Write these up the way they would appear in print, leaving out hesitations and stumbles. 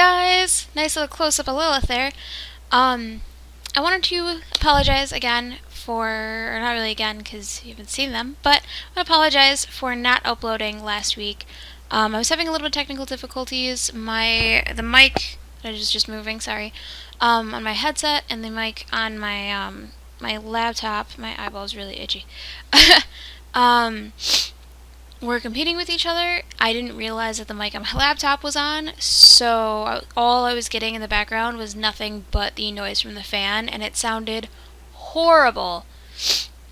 guys! Nice little close-up of Lilith there. I wanted to apologize again for, or not really again because you haven't seen them, but I want to apologize for not uploading last week. I was having a little bit of technical difficulties. The mic, I was just moving, sorry, on my headset and the mic on my, my laptop, my eyeball's really itchy, were competing with each other. I didn't realize that the mic on my laptop was on, so all I was getting in the background was nothing but the noise from the fan, and it sounded horrible.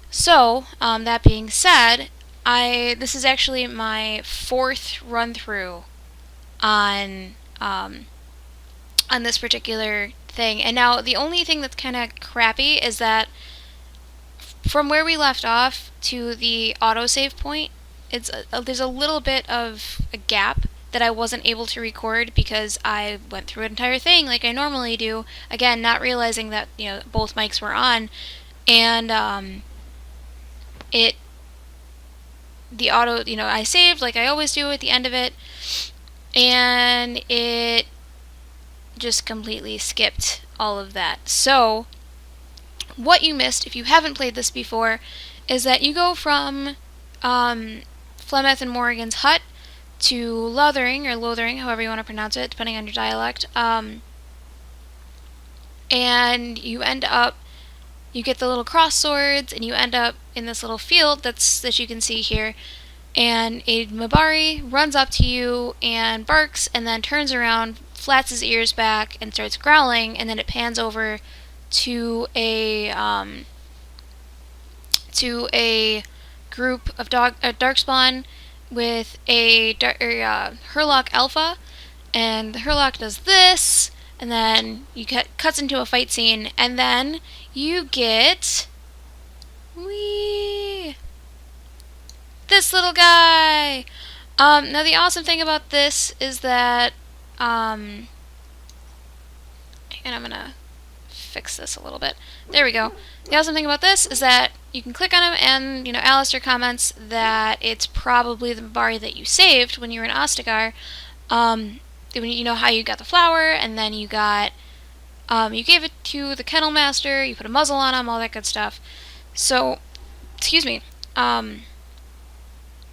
So, that being said, this is actually my 4th run-through on this particular thing. And now, the only thing that's kind of crappy is that from where we left off to the autosave point, there's a little bit of a gap that I wasn't able to record because I went through an entire thing like I normally do. Again, not realizing that, both mics were on, and I saved like I always do at the end of it, and it just completely skipped all of that. So, what you missed, if you haven't played this before, is that you go from Lilith and Morrigan's hut to Lothering, or Lothering, however you want to pronounce it, depending on your dialect. And you end up, you get the little cross swords, and you end up in this little field that you can see here. And a Mabari runs up to you and barks, and then turns around, flats his ears back, and starts growling. And then it pans over to a group of darkspawn with a Hurlock Alpha, and the Hurlock does this, and then you cuts into a fight scene, and then you get this little guy. Now the awesome thing about this is that and I'm gonna fix this a little bit. There we go. The awesome thing about this is that you can click on him, and Alistair comments that it's probably the Mabari that you saved when you were in Ostagar. You know how you got the flower, and then you got you gave it to the Kennel Master, you put a muzzle on him, all that good stuff. So, excuse me.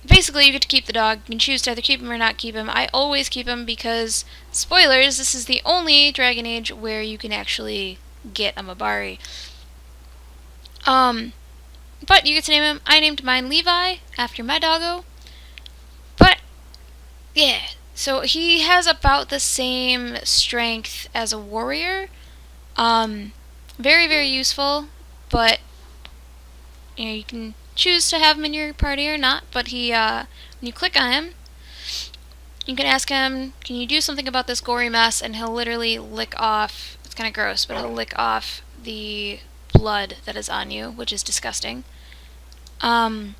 Basically, you get to keep the dog. You can choose to either keep him or not keep him. I always keep him because, spoilers, this is the only Dragon Age where you can actually get a Mabari. But you get to name him. I named mine Levi, after my doggo. But, yeah. So he has about the same strength as a warrior. Very, very useful. But, you can choose to have him in your party or not. But he, when you click on him, you can ask him, can you do something about this gory mess? And he'll literally lick off, it's kind of gross, but he'll lick off the blood that is on you, which is disgusting. Do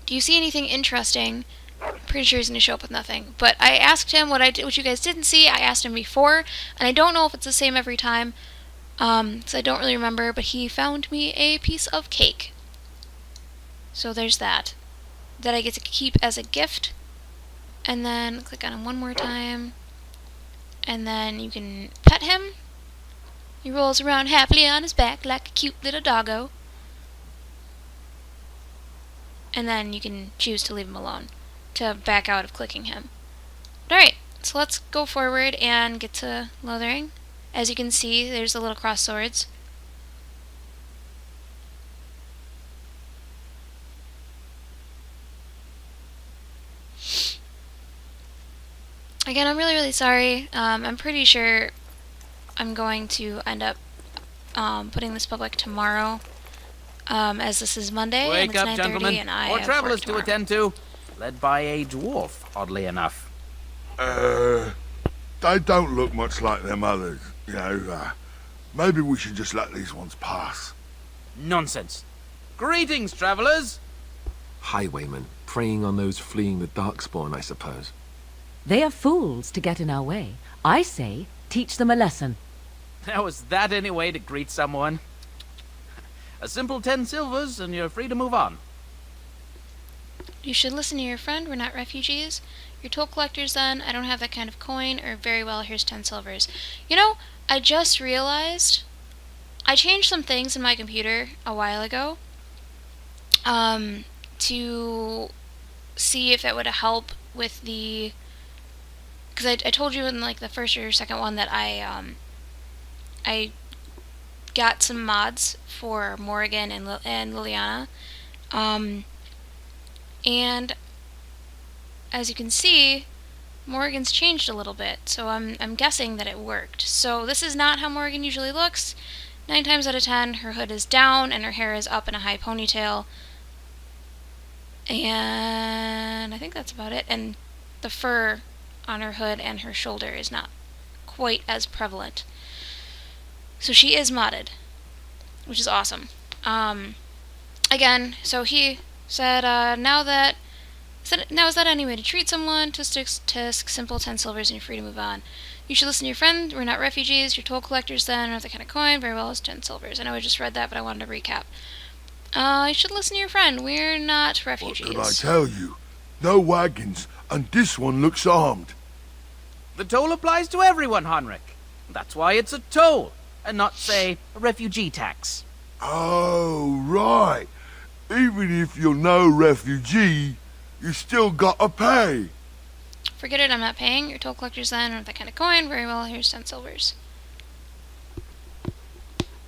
you see anything interesting? I'm pretty sure he's going to show up with nothing. But I asked him what you guys didn't see. I asked him before, and I don't know if it's the same every time, so I don't really remember, but he found me a piece of cake. So there's that I get to keep as a gift. And then click on him one more time, and then you can pet him. He rolls around happily on his back like a cute little doggo. And then you can choose to leave him alone, to back out of clicking him. Alright, so let's go forward and get to Lothering. As you can see, there's the little cross swords. Again, I'm really, really sorry. I'm pretty sure I'm going to end up putting this public tomorrow, as this is Monday. Wake and up, it's 9:30 gentlemen. and I More have travelers work to attend to, led by a dwarf, oddly enough. They don't look much like them others, maybe we should just let these ones pass. Nonsense. Greetings, travelers. Highwaymen, preying on those fleeing the Darkspawn, I suppose. They are fools to get in our way. I say, teach them a lesson. How is that any way to greet someone? A simple 10 silvers and you're free to move on. You should listen to your friend. We're not refugees. You're toll collectors then. I don't have that kind of coin. Or very well, here's 10 silvers. You know, I just realized I changed some things in my computer a while ago to see if it would help with the... Because I told you in like the first or second one that I got some mods for Morrigan and Liliana. And as you can see, Morrigan's changed a little bit, so I'm guessing that it worked. So this is not how Morrigan usually looks. 9 times out of 10, her hood is down and her hair is up in a high ponytail. And I think that's about it. And the fur on her hood and her shoulder is not quite as prevalent. So she is modded, which is awesome. Again, so he said, now is that any way to treat someone? Tisk, simple 10 silvers and you're free to move on. You should listen to your friend. We're not refugees. You're toll collectors then, or the kind of coin. Very well, it's 10 silvers. I know I just read that, but I wanted to recap. You should listen to your friend. We're not refugees. What did I tell you? No wagons, and this one looks armed. The toll applies to everyone, Heinrich. That's why it's a toll, and not, say, a refugee tax. Oh, right. Even if you're no refugee, you still gotta pay. Forget it, I'm not paying. You're toll collectors then, or that kind of coin. Very well, here's 10 silvers.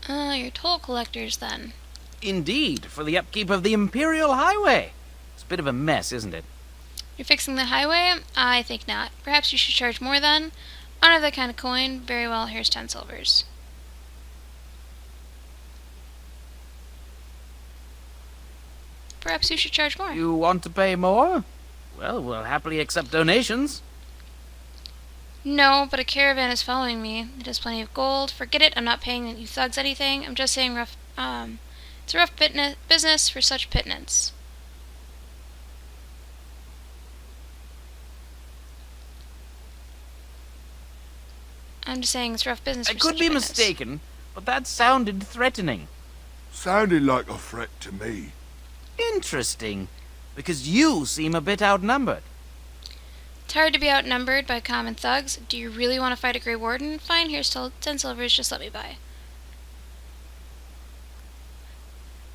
You're toll collectors then. Indeed, for the upkeep of the Imperial Highway. It's a bit of a mess, isn't it? You're fixing the highway? I think not. Perhaps you should charge more then. I don't have that kind of coin. Very well, here's 10 silvers. Perhaps you should charge more. You want to pay more? Well, we'll happily accept donations. No, but a caravan is following me. It has plenty of gold. Forget it, I'm not paying you thugs anything. I'm just saying it's a rough business for such pittance. I'm just saying it's rough business I for could such be pittance. mistaken, but that sounded threatening. Sounded like a threat to me. Interesting, because you seem a bit outnumbered. It's hard to be outnumbered by common thugs. Do you really want to fight a Grey Warden? Fine, here's still 10 silvers, just let me buy.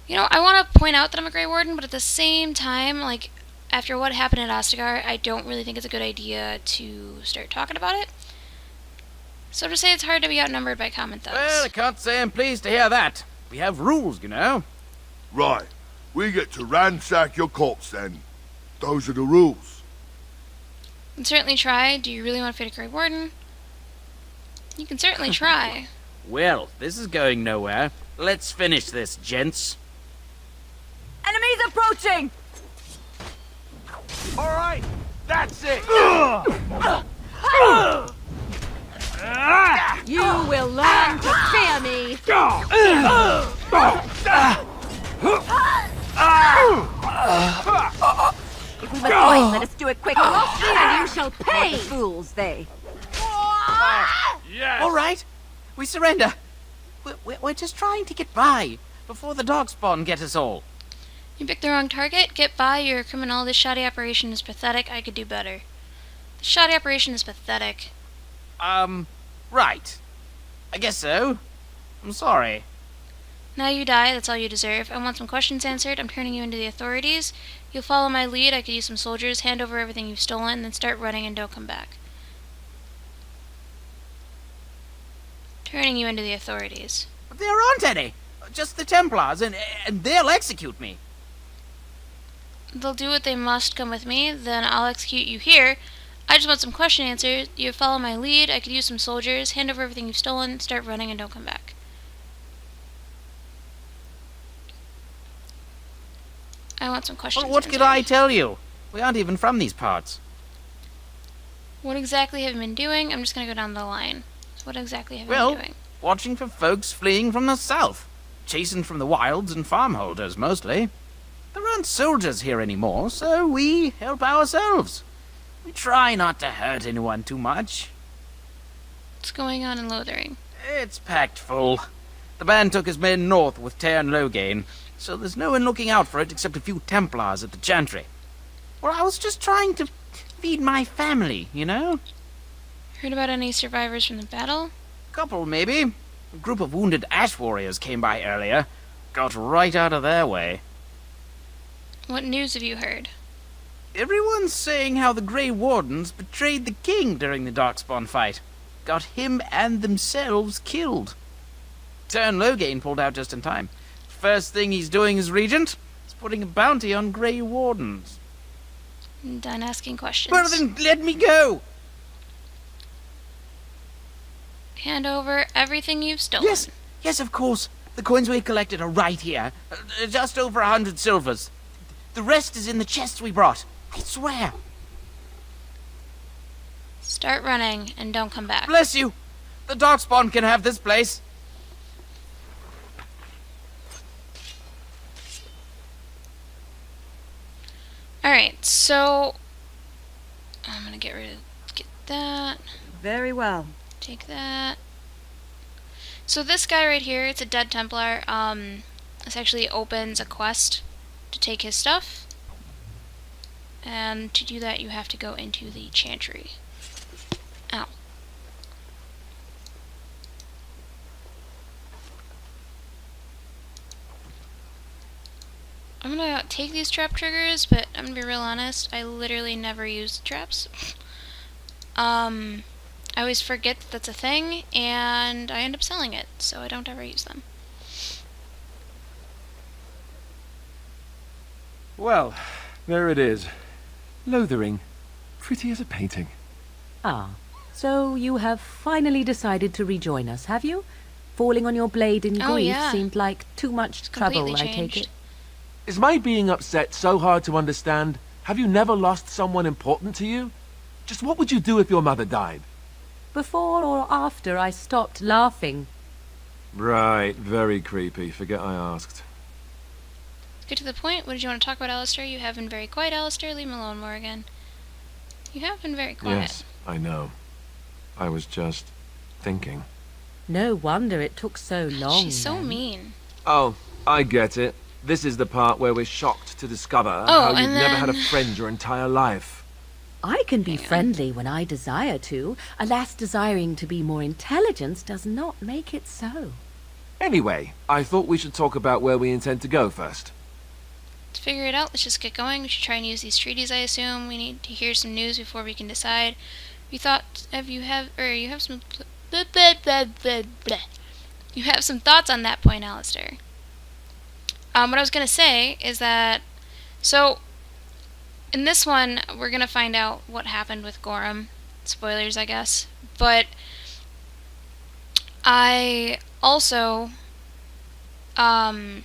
You know, I want to point out that I'm a Grey Warden, but at the same time, like, after what happened at Ostagar, I don't really think it's a good idea to start talking about it. So to say it's hard to be outnumbered by common thugs. Well, I can't say I'm pleased to hear that. We have rules, you know. Right. We get to ransack your corpse then. Those are the rules. You can certainly try. Do you really want to fight a Grey Warden? You can certainly try. Well, this is going nowhere. Let's finish this, gents. Enemies approaching! All right, that's it. You will learn to fear me! If we must fight, let us do it quickly, and you shall pay! What fools they! All right, we surrender. We're just trying to get by before the dogspawn get us all. You picked the wrong target. Get by. You're a criminal. This shoddy operation is pathetic. I could do better. The shoddy operation is pathetic. Right. I guess so. I'm sorry. Now you die. That's all you deserve. I want some questions answered. I'm turning you into the authorities. You'll follow my lead. I could use some soldiers. Hand over everything you've stolen, then start running and don't come back. Turning you into the authorities. But there aren't any. Just the Templars, and they'll execute me. They'll do what they must. Come with me. Then I'll execute you here. I just want some question answers. You follow my lead. I could use some soldiers. Hand over everything you've stolen. Start running and don't come back. I want some questions Well, what answered. could I tell you? We aren't even from these parts. What exactly have you been doing? I'm just going to go down the line. What exactly have you Well, been doing? watching for folks fleeing from the south. Chasing from the wilds and farmholders, mostly. There aren't soldiers here anymore, so we help ourselves. We try not to hurt anyone too much. What's going on in Lothering? It's packed full. The band took his men north with Tear and Loghain, so there's no one looking out for it except a few Templars at the Chantry. Well, I was just trying to Feed my family, you know? Heard about any survivors from the battle? Couple, maybe. A group of wounded ash warriors came by earlier. Got right out of their way. What news have you heard? Everyone's saying how the Grey Wardens betrayed the king during the Darkspawn fight. Got him and themselves killed. Turn Loghain pulled out just in time. First thing he's doing as regent is putting a bounty on Grey Wardens. I'm done asking questions. Well then, let me go! Hand over everything you've stolen. Yes, of course. The coins we collected are right here. Just over 100 silvers. The rest is in the chests we brought. I swear. Start running and don't come back. Bless you. The Darkspawn can have this place. Alright, so I'm gonna get that. Very well. Take that. So this guy right here, it's a dead Templar. This actually opens a quest to take his stuff. And to do that, you have to go into the chantry. Ow. I'm gonna take these trap triggers, but I'm gonna be real honest, I literally never use traps. I always forget that that's a thing, and I end up selling it, so I don't ever use them. Well, there it is. Lothering. Pretty as a painting. Ah, so you have finally decided to rejoin us, have you? Falling on your blade in Oh, grief yeah. seemed like too much trouble, Completely I take changed. it. Is my being upset so hard to understand? Have you never lost someone important to you? Just what would you do if your mother died? Before or after I stopped laughing. Right, very creepy. Forget I asked. Get to the point. What did you want to talk about, Alistair? You have been very quiet, Alistair. Leave me alone, Morrigan. You have been very quiet. Yes, I know. I was just thinking. No wonder it took so long. She's so then. mean. Oh, I get it. This is the part where we're shocked to discover Oh, how you've and never had a then- friend your entire life. I can be Hang on. friendly when I desire to. Alas, desiring to be more intelligent does not make it so. Anyway, I thought we should talk about where we intend to go first. To figure it out, let's just get going. We should try and use these treaties, I assume. We need to hear some news before we can decide. We thought, you have some... You have some thoughts on that point, Alistair. What I was going to say is that... So, in this one, we're going to find out what happened with Gorham. Spoilers, I guess. But I also... I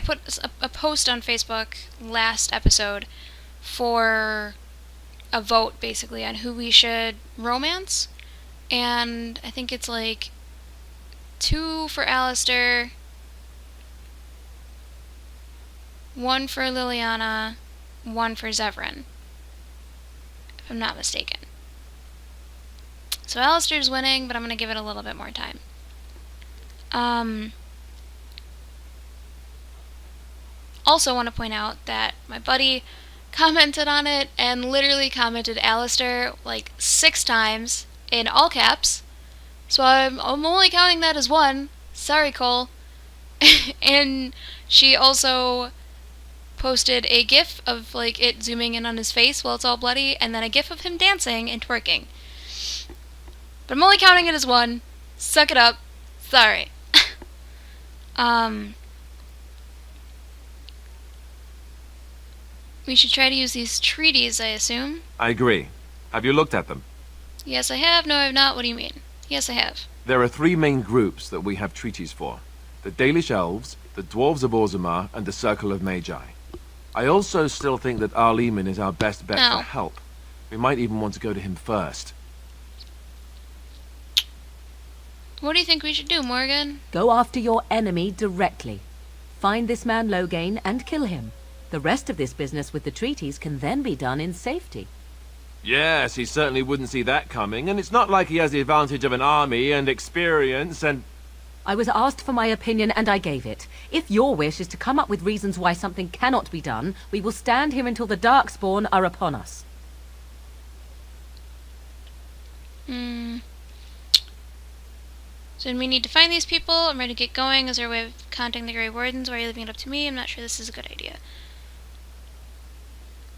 put a post on Facebook last episode for a vote, basically, on who we should romance. And I think it's like 2 for Alistair, 1 for Liliana, 1 for Zevran, if I'm not mistaken. So Alistair's winning, but I'm going to give it a little bit more time. Also want to point out that my buddy commented on it and literally commented Alistair like 6 times in all caps. So I'm only counting that as 1. Sorry, Cole. And she also posted a gif of like it zooming in on his face while it's all bloody, and then a gif of him dancing and twerking. But I'm only counting it as 1. Suck it up. Sorry. We should try to use these treaties, I assume. I agree. Have you looked at them? Yes, I have. No, I have not. What do you mean? Yes, I have. There are 3 main groups that we have treaties for. The Dalish Elves, the Dwarves of Orzammar, and the Circle of Magi. I also still think that Arleman is our best bet No. for help. We might even want to go to him first. What do you think we should do, Morgan? Go after your enemy directly. Find this man Loghain and kill him. The rest of this business with the treaties can then be done in safety. Yes, he certainly wouldn't see that coming, and it's not like he has the advantage of an army and experience and... I was asked for my opinion and I gave it. If your wish is to come up with reasons why something cannot be done, we will stand here until the Darkspawn are upon us. So we need to find these people. I'm ready to get going. Is there a way of contacting the Grey Wardens? Why are you leaving it up to me? I'm not sure this is a good idea.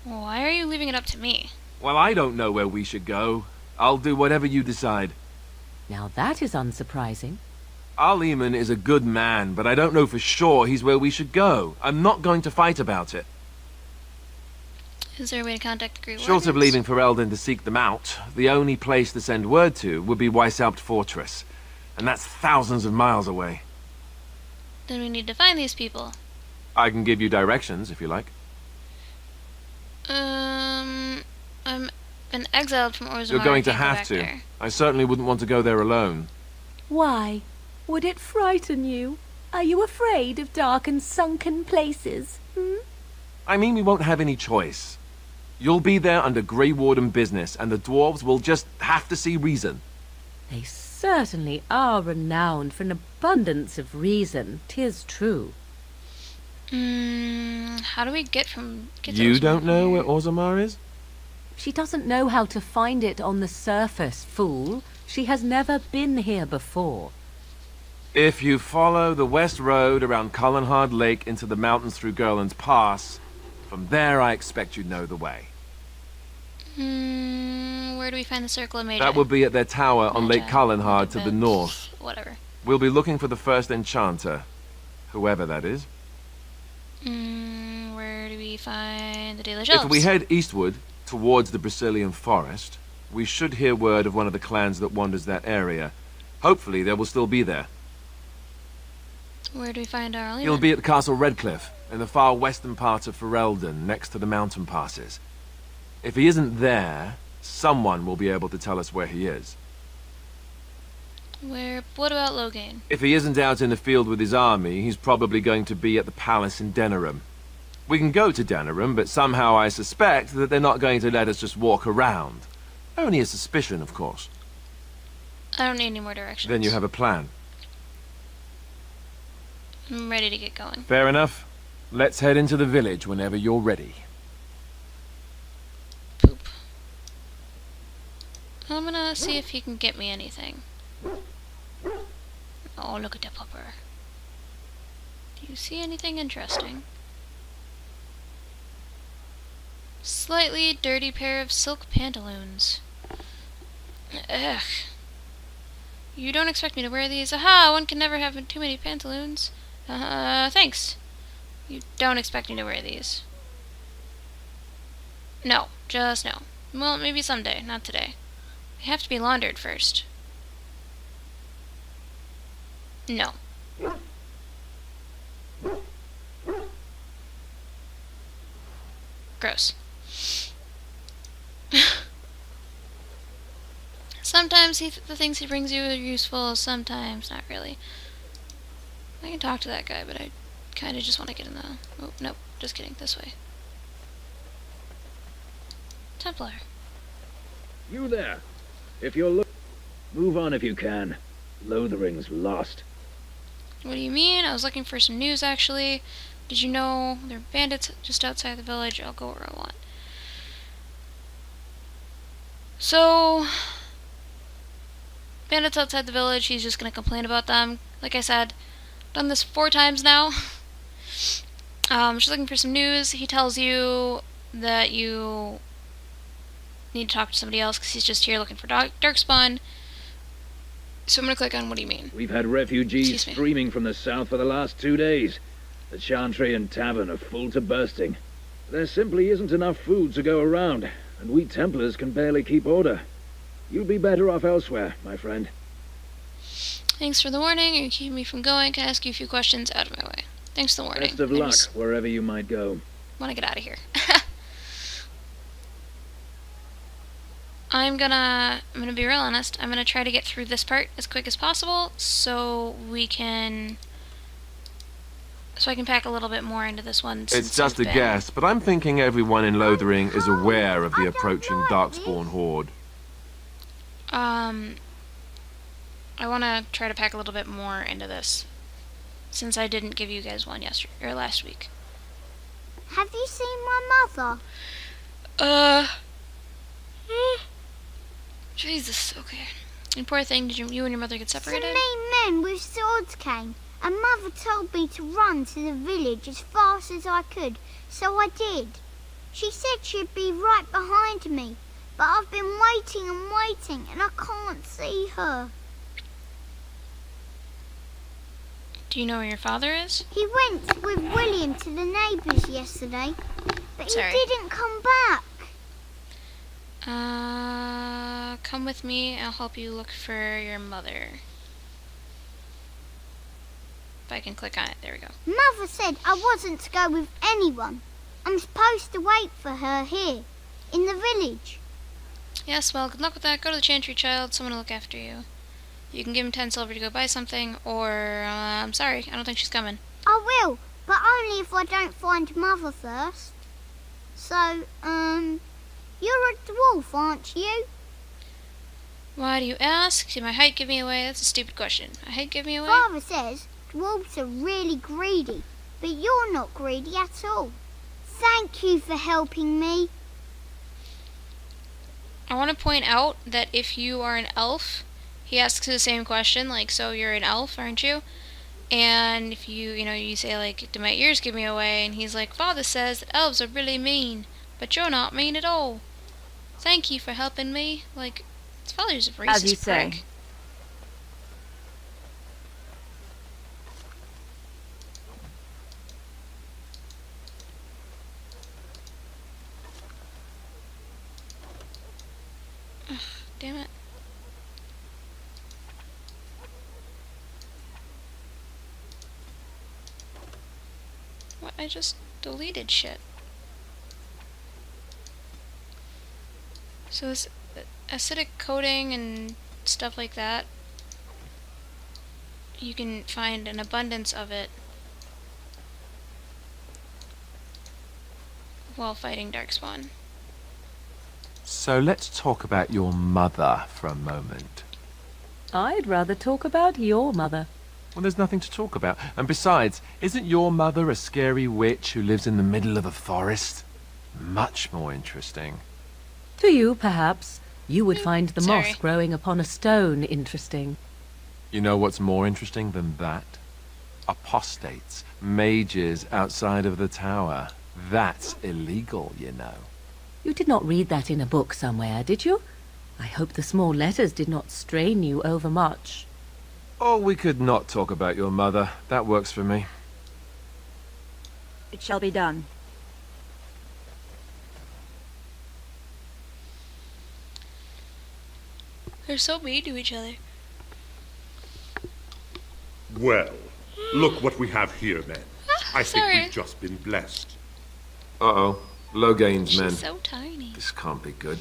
Why are you leaving it up to me? Well, I don't know where we should go. I'll do whatever you decide. Now that is unsurprising. Our Lehman is a good man, but I don't know for sure he's where we should go. I'm not going to fight about it. Is there a way to contact the Grey Wardens? Short of leaving for Eldon to seek them out, the only place to send word to would be Weishaupt Fortress. And that's thousands of miles away. Then we need to find these people. I can give you directions, if you like. I'm been exiled from Orzammar. You're going to I can't go have back to. there. I certainly wouldn't want to go there alone. Why? Would it frighten you? Are you afraid of dark and sunken places? I mean, we won't have any choice. You'll be there under Grey Warden business, and the dwarves will just have to see reason. They certainly are renowned for an abundance of reason, 'tis true. How do we get to You Orzammar don't from know here? where Orzammar is? She doesn't know how to find it on the surface, fool. She has never been here before. If you follow the west road around Cullenhard Lake into the mountains through Gerland's Pass, from there I expect you'd know the way. Where do we find the Circle of Magi? That would be at their tower on Lake Magi. Cullenhard to the north. Whatever. We'll be looking for the first enchanter, whoever that is. Where do we find the Dalish Elves? If we head eastward, towards the Brazilian forest, we should hear word of one of the clans that wanders that area. Hopefully they will still be there. Where do we find our He'll be at Castle Redcliffe, in the far western part of Ferelden, next to the mountain passes. If he isn't there, someone will be able to tell us where he is. What about Loghain? If he isn't out in the field with his army, he's probably going to be at the palace in Denerim. We can go to Denerim, but somehow I suspect that they're not going to let us just walk around. Only a suspicion, of course. I don't need any more directions. Then you have a plan. I'm ready to get going. Fair enough. Let's head into the village whenever you're ready. Poop. I'm gonna see if he can get me anything. Oh, look at that pupper. Do you see anything interesting? Slightly dirty pair of silk pantaloons. Ugh. You don't expect me to wear these? Aha! One can never have too many pantaloons. Thanks. You don't expect me to wear these. No. Just no. Well, maybe someday. Not today. They have to be laundered first. No. Gross. Sometimes the things he brings you are useful, sometimes not really. I can talk to that guy, but I kind of just want to get in the... Oh, nope, just kidding, this way. Templar. You there. If you're move on if you can. Lothering's lost. What do you mean? I was looking for some news, actually. Did you know there are bandits just outside the village? I'll go where I want. So... bandits outside the village, he's just gonna complain about them. Like I said, done this 4 times now. Just looking for some news. He tells you that you need to talk to somebody else because he's just here looking for Darkspawn. So I'm gonna click on what do you mean. We've had refugees Excuse me. streaming from the south for the last 2 days. The Chantry and Tavern are full to bursting. There simply isn't enough food to go around, and we Templars can barely keep order. You'll be better off elsewhere, my friend. Thanks for the warning. You're keeping me from going. Can I ask you a few questions out of my way? Thanks for the warning. Best of luck, wherever you might go. Want to get out of here. I'm gonna be real honest. I'm gonna try to get through this part as quick as possible so I can pack a little bit more into this one. It's just a guess, but I'm thinking everyone in Lothering is aware of the approaching Darkspawn horde. I want to try to pack a little bit more into this, since I didn't give you guys one yesterday or last week. Have you seen my mother? Jesus, okay. And poor thing, did you and your mother get separated? Some mean men with swords came, and Mother told me to run to the village as fast as I could, so I did. She said she'd be right behind me, but I've been waiting and waiting, and I can't see her. Do you know where your father is? He went with William to the neighbours yesterday, but Sorry. he didn't come back. Come with me. I'll help you look for your mother. If I can click on it. There we go. Mother said I wasn't to go with anyone. I'm supposed to wait for her here, in the village. Yes, well, good luck with that. Go to the chantry, child. Someone will look after you. You can give him 10 silver to go buy something, or, I'm sorry, I don't think she's coming. I will, but only if I don't find Mother first. So, you're a dwarf, aren't you? Why do you ask? Did my height give me away? That's a stupid question. My height give me away? Father says dwarves are really greedy, but you're not greedy at all. Thank you for helping me. I want to point out that if you are an elf, he asks the same question, like, so you're an elf, aren't you? And if you say, like, do my ears give me away? And he's like, Father says that elves are really mean, but you're not mean at all. Thank you for helping me. Like, his father's a racist As you say. prick. Ugh, damn it. What? I just deleted shit. So this acidic coating and stuff like that, you can find an abundance of it while fighting Darkspawn. So let's talk about your mother for a moment. I'd rather talk about your mother. Well, there's nothing to talk about. And besides, isn't your mother a scary witch who lives in the middle of a forest? Much more interesting. To you, perhaps. You would find the Sorry. moss growing upon a stone interesting. You know what's more interesting than that? Apostates, mages outside of the tower. That's illegal, you know. You did not read that in a book somewhere, did you? I hope the small letters did not strain you overmuch. Oh, we could not talk about your mother. That works for me. It shall be done. They're so mean to each other. Well, look what we have here, then. I think Sorry. we've just been blessed. Uh-oh. Logain's men. She's so tiny. This can't be good.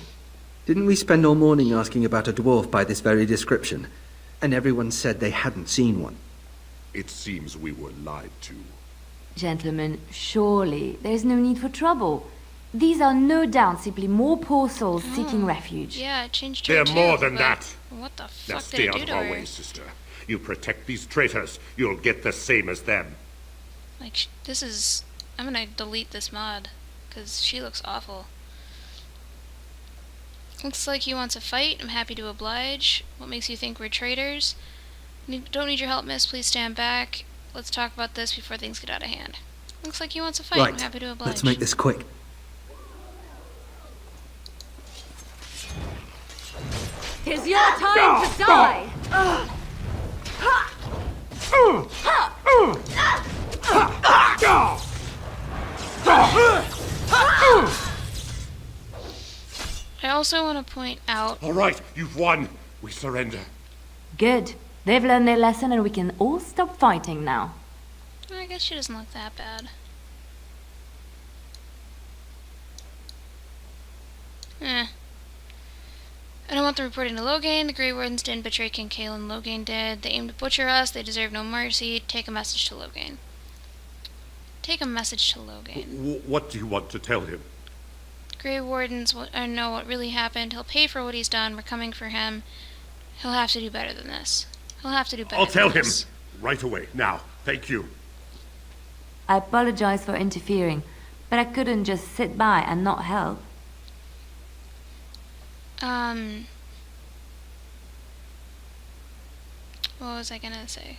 Didn't we spend all morning asking about a dwarf by this very description? And everyone said they hadn't seen one. It seems we were lied to. Gentlemen, surely there's no need for trouble. These are no doubt simply more poor souls seeking refuge. Yeah, it changed her They're too, more than but that. What the Now fuck stay did it out do of to our her? way, sister. You protect these traitors, you'll get the same as them. Like, this is... I'm gonna delete this mod, because she looks awful. Looks like he wants a fight. I'm happy to oblige. What makes you think we're traitors? Don't need your help, miss. Please stand back. Let's talk about this before things get out of hand. Looks like he wants a fight. I'm Right, happy to oblige. let's make this quick. Tis your time to die! I also want to point out... All right, you've won. We surrender. Good. They've learned their lesson and we can all stop fighting now. I guess she doesn't look that bad. I don't want them reporting to Logain. The Grey Wardens didn't betray King Kalen. Logain did. They aim to butcher us. They deserve no mercy. Take a message to Logain. Take a message to Logain. What do you want to tell him? Grey Wardens know what really happened. He'll pay for what he's done. We're coming for him. He'll have to do better than this. He'll have to do better. I'll tell than him this. right away. Now, thank you. I apologize for interfering, but I couldn't just sit by and not help. What was I gonna say?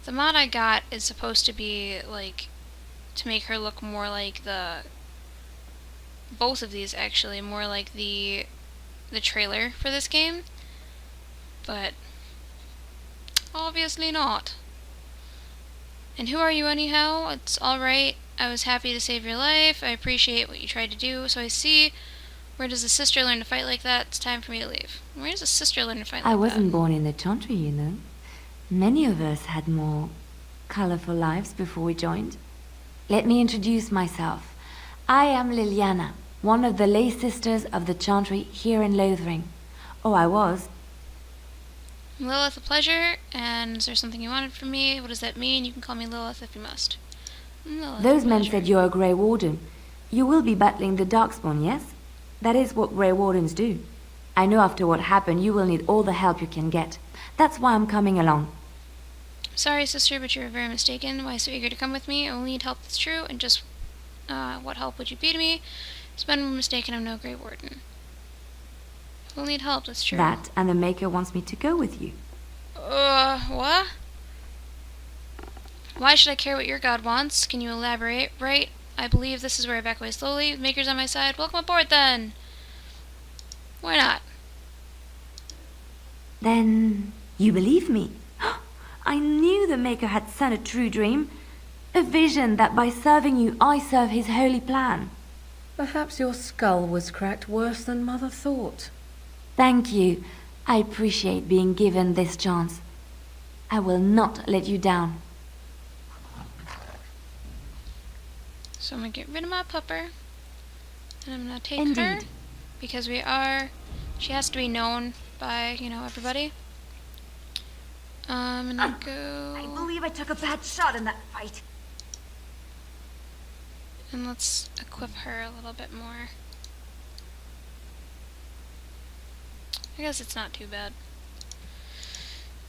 The mod I got is supposed to be, like, to make her look more like both of these actually, more like the trailer for this game. But obviously not. And who are you anyhow? It's alright. I was happy to save your life. I appreciate what you tried to do. So I see. Where does a sister learn to fight like that? It's time for me to leave. Where does a sister learn to fight like that? I wasn't born in the Chantry, you know. Many of us had more colorful lives before we joined. Let me introduce myself. I am Liliana, one of the lay sisters of the Chantry here in Lothering. Oh, I was. Lilith, a pleasure. And is there something you wanted from me? What does that mean? You can call me Lilith if you must. Lilith, Those a men pleasure. said you're a Grey Warden. You will be battling the Darkspawn, yes? That is what Grey Wardens do. I know after what happened, you will need all the help you can get. That's why I'm coming along. Sorry, sister, but you're very mistaken. Why so eager to come with me? I only need help that's true, and just, what help would you be to me? It's been mistaken, I'm no Grey Warden. We'll need help, that's true. That, and the Maker wants me to go with you. What? Why should I care what your god wants? Can you elaborate? Right, I believe this is where I back away slowly. The Maker's on my side. Welcome aboard, then! Why not? Then, you believe me? I knew the Maker had sent a true dream. A vision that by serving you, I serve his holy plan. Perhaps your skull was cracked worse than Mother thought. Thank you. I appreciate being given this chance. I will not let you down. So I'm gonna get rid of my pupper. And I'm gonna take her. Indeed. Because she has to be known by, everybody. And I go... I believe I took a bad shot in that fight. And let's equip her a little bit more. I guess it's not too bad.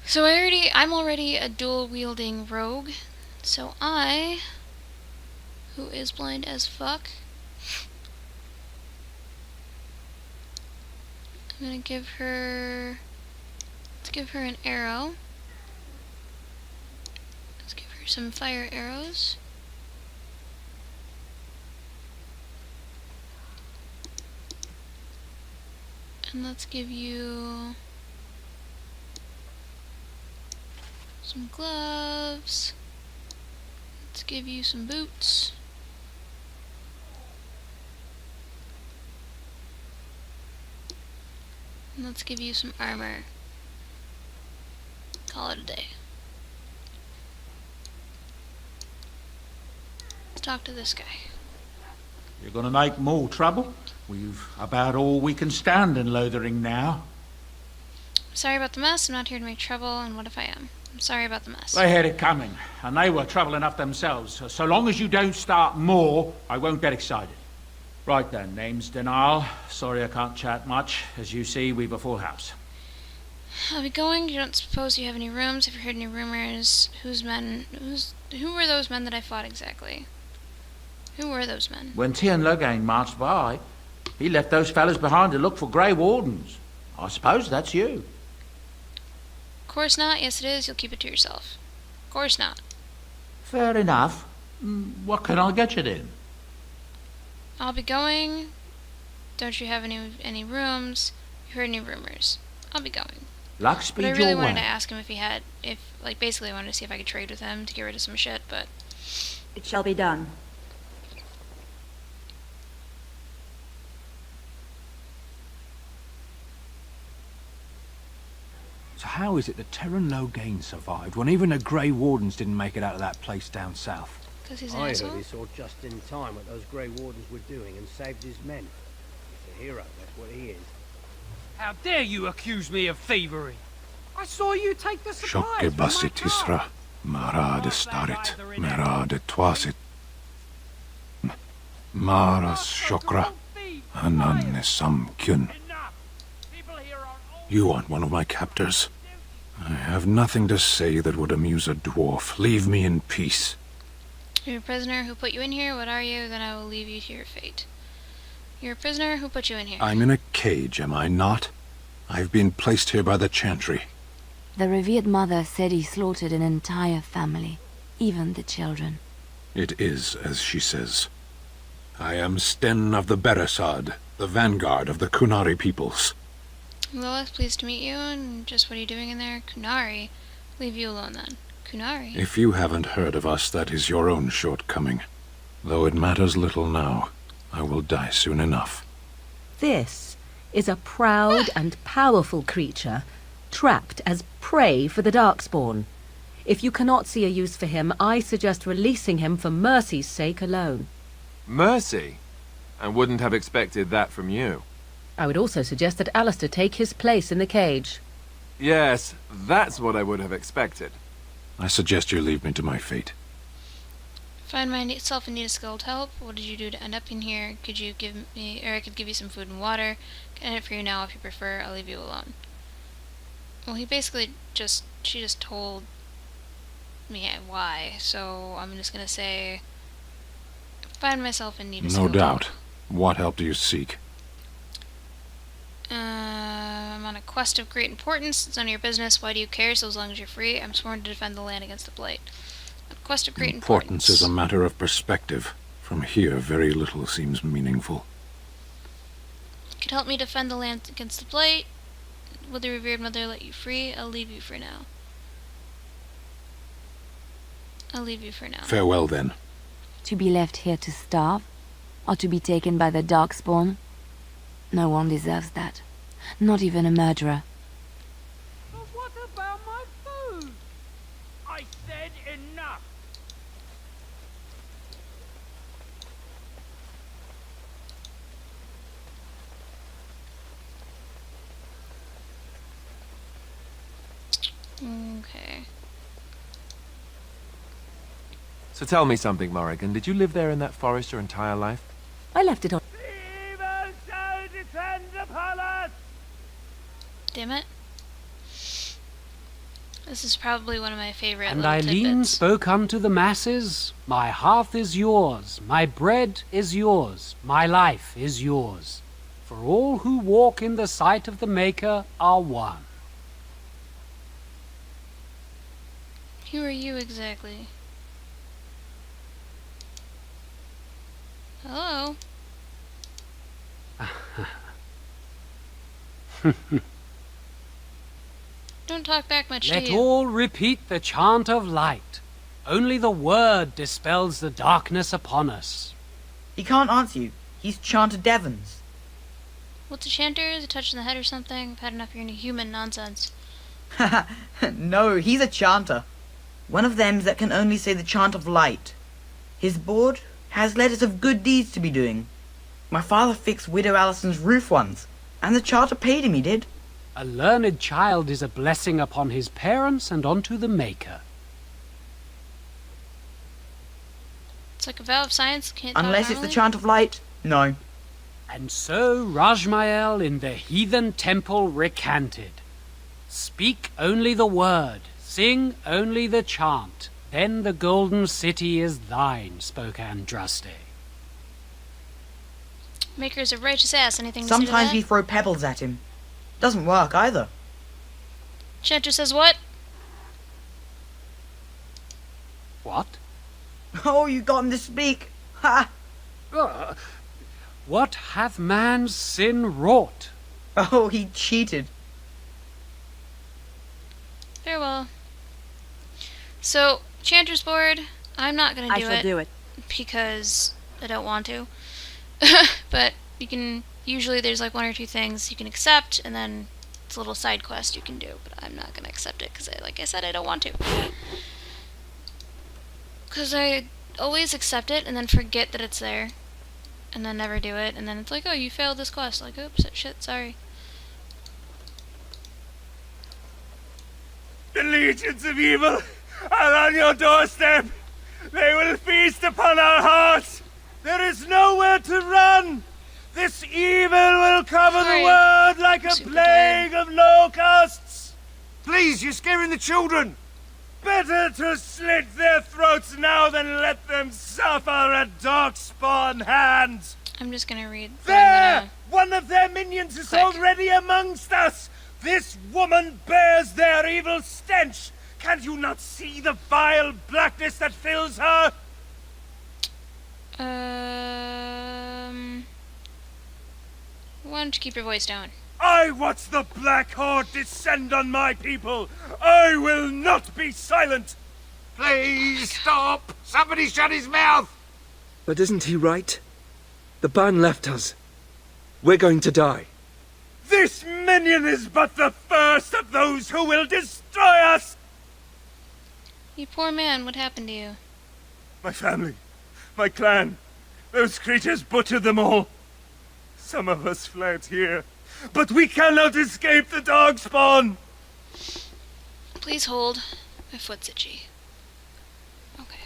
So I'm already a dual-wielding rogue. So who is blind as fuck, I'm gonna give her... Let's give her an arrow. Let's give her some fire arrows. And let's give you some gloves. Let's give you some boots. And let's give you some armor. Call it a day. Let's talk to this guy. You're gonna make more trouble? We've about all we can stand in Lothering now. Sorry about the mess. I'm not here to make trouble, and what if I am? I'm sorry about the mess. They had it coming, and they were trouble enough themselves. So long as you don't start more, I won't get excited. Right then, name's Denal. Sorry I can't chat much. As you see, we've a full house. I'll be going. You don't suppose you have any rooms? Have you heard any rumors? Who were those men that I fought exactly? Who were those men? When Tian Logain marched by, he left those fellas behind to look for Grey Wardens. I suppose that's you. Of course not. Yes, it is. You'll keep it to yourself. Of course not. Fair enough. What can I get you then? I'll be going. Don't you have any rooms? You heard any rumors? I'll be going. Luck But speed I really your wanted way. to ask him basically I wanted to see if I could trade with him to get rid of some shit, but... It shall be done. So how is it that Terran Logain survived when even the Grey Wardens didn't make it out of that place down south? Because he's an I asshole? heard he saw just in time what those Grey Wardens were doing and saved his men. He's a hero, that's what he is. How dare you accuse me of thievery? I saw you take the supplies Šoke from my basit car. Isra, Marade starit, Merade twasit. Maras shokra, Ananne samkyn. You aren't one of my captors. I have nothing to say that would amuse a dwarf. Leave me in peace. You're a prisoner. Who put you in here? What are you? Then I will leave you to your fate. You're a prisoner. Who put you in here? I'm in a cage, am I not? I've been placed here by the Chantry. The revered mother said he slaughtered an entire family, even the children. It is as she says. I am Sten of the Beresad, the vanguard of the Kunari peoples. Lilith, pleased to meet you. And just what are you doing in there? Kunari. Leave you alone then. Kunari. If you haven't heard of us, that is your own shortcoming. Though it matters little now. I will die soon enough. This is a proud and powerful creature, trapped as prey for the Darkspawn. If you cannot see a use for him, I suggest releasing him for mercy's sake alone. Mercy? I wouldn't have expected that from you. I would also suggest that Alistair take his place in the cage. Yes, that's what I would have expected. I suggest you leave me to my fate. Find myself in need of skilled help. What did you do to end up in here? Could you give me, or I could give you some food and water. Can end it for you now if you prefer. I'll leave you alone. Well, he basically she just told me why, so I'm just gonna say, find myself in need of skilled No doubt. help. What help do you seek? I'm on a quest of great importance. It's none of your business. Why do you care? So as long as you're free, I'm sworn to defend the land against the blight. A quest of great importance. Importance is a matter of perspective. From here, very little seems meaningful. Could help me defend the land against the blight. Will the revered mother let you free? I'll leave you for now. I'll leave you for now. Farewell, then. To be left here to starve? Or to be taken by the Darkspawn? No one deserves that. Not even a murderer. But what about my food? I said enough. Okay. So tell me something, Morrigan. Did you live there in that forest your entire life? I left it on. Evil shall descend upon us! Damn it. This is probably one of my favorite And little Eileen tidbits. spoke unto the masses, my hearth is yours, my bread is yours, my life is yours. For all who walk in the sight of the Maker are one. Who are you exactly? Hello? Don't talk back much, Let do you? all repeat the chant of light. Only the word dispels the darkness upon us. He can't answer you. He's chanted Devons. What's a chanter? Is a touch in the head or something? I've had enough of your human nonsense. No, he's a chanter. One of them that can only say the chant of light. His board has letters of good deeds to be doing. My father fixed Widow Allison's roof once, and the charter paid him, he did. A learned child is a blessing upon his parents and unto the Maker. It's like a vow of science. Can't talk Unless it's the normally? chant of light, no. And so Rajmael in the heathen temple recanted. Speak only the word, sing only the chant, then the golden city is thine, spoke Andraste. Maker's a righteous ass. Anything to say to Sometimes that? we throw pebbles at him. Doesn't work either. Chanter says what? What? Oh, you got him to speak. Ha! What hath man's sin wrought? Oh, he cheated. Very well. So, Chanter's board. I'm not gonna I do shall it. do it. Because I don't want to. But you can, usually there's like one or two things you can accept, and then it's a little side quest you can do, but I'm not gonna accept it, because like I said, I don't want to. Because I always accept it, and then forget that it's there, and then never do it, and then it's like, oh, you failed this quest, like, oops, shit, sorry. The legions of evil are on your doorstep. They will feast upon our hearts. There is nowhere to run. This evil will cover Sorry. the world like like a plague of locusts. Please, you're scaring the children. Better to slit their throats now than let them suffer at Darkspawn hands. I'm just gonna read. There! One of their minions is already amongst us. This woman bears their evil stench. Can you not see the vile blackness that fills her? Why don't you keep your voice down? I watch the Black Horde descend on my people. I will not be silent. Please stop. Somebody shut his mouth. But isn't he right? The ban left us. We're going to die. This minion is but the first of those who will destroy us. You poor man, what happened to you? My family, my clan, those creatures butchered them all. Some of us fled here, but we cannot escape the Darkspawn. Please hold. My foot's itchy. Okay.